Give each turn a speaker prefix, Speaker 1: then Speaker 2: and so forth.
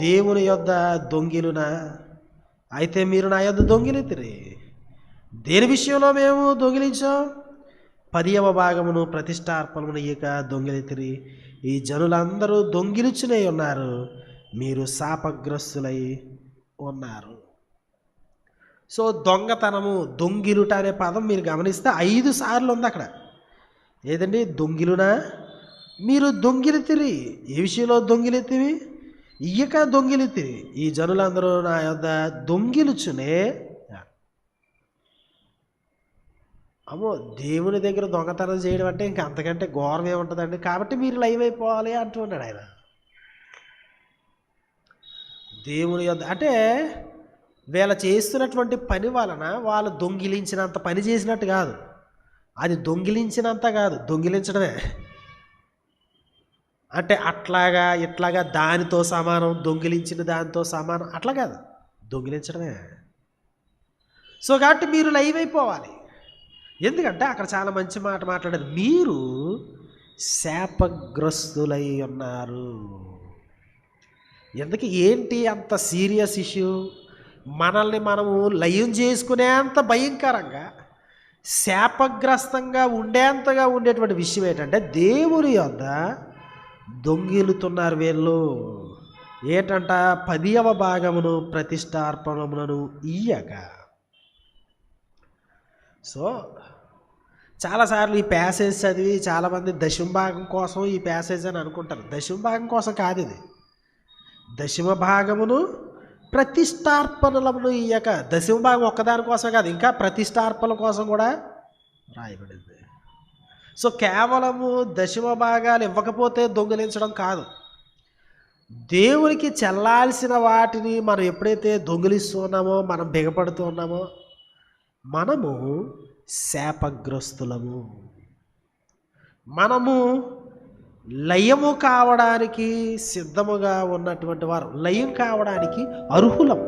Speaker 1: దేవుని యొద్ద దొంగిలునా? అయితే మీరు నా యొద్ద దొంగిలితిరి. దేని విషయంలో మేము దొంగిలించాం? 10వ భాగమును ప్రతిష్టార్పణమును ఇక దొంగిలితిరి. ఈ జనులందరూ దొంగిలిచునే ఉన్నారు, మీరు శాపగ్రస్తులై ఉన్నారు. సో దొంగతనము, దొంగిలుట అనే పదం మీరు గమనిస్తే 5 సార్లు ఉంది అక్కడ. ఏదండి? దొంగిలునా? మీరు దొంగిలితిరి. ఏ విషయంలో దొంగిలితివి? ఇయ్యక దొంగిలితిరి. ఈ జనులందరూ నా యొద్ద దొంగిలుచునే. అమ్మో, దేవుని దగ్గర దొంగతనం చేయడం అంటే ఇంక అంతకంటే ఘోరం ఏముంటుందండి. కాబట్టి మీరు లైవ్ అయిపోవాలి అంటున్నాడు ఆయన. దేవుని యొద్ద అంటే వీళ్ళ చేస్తున్నటువంటి పని వలన వాళ్ళు దొంగిలించినంత పని చేసినట్టు కాదు, అది దొంగిలించినంత కాదు, దొంగిలించడమే. అంటే అట్లాగా ఇట్లాగా దానితో సమానం, దొంగిలించిన దానితో సమానం అట్లా కాదు, దొంగిలించడమే. సో కాబట్టి మీరు లైవ్ అయిపోవాలి. ఎందుకంటే అక్కడ చాలా మంచి మాట మాట్లాడారు, మీరు శాపగ్రస్తులై ఉన్నారు. ఎందుకు? ఏంటి అంత సీరియస్ ఇష్యూ? మనల్ని మనము లయం చేసుకునేంత భయంకరంగా, శాపగ్రస్తంగా ఉండేంతగా ఉండేటువంటి విషయం ఏంటంటే దేవుని యొద్ద దొంగిలుతున్నారు వీళ్ళు. ఏంటంట? 10వ భాగమును ప్రతిష్టార్పణములను ఇయ్యక. సో చాలాసార్లు ఈ ప్యాసేజ్ చదివి చాలామంది దశమ భాగం కోసం ఈ ప్యాసేజ్ అని అనుకుంటారు. దశమ భాగం కోసం కాదు ఇది. దశమ భాగమును ప్రతిష్టార్పణలను ఇయ్యక. దశమ భాగం ఒక్కదాని కోసం కాదు, ఇంకా ప్రతిష్టార్పణ కోసం కూడా రాయబడింది. సో కేవలము దశమ భాగాలు ఇవ్వకపోతే దొంగిలించడం కాదు, దేవునికి చెల్లాల్సిన వాటిని మనం ఎప్పుడైతే దొంగిలిస్తున్నామో, మనం బిగపడుతూ ఉన్నామో, మనము శాపగ్రస్తులము. మనము లయము కావడానికి సిద్ధముగా ఉన్నటువంటి వారు, లయం కావడానికి అర్హులం.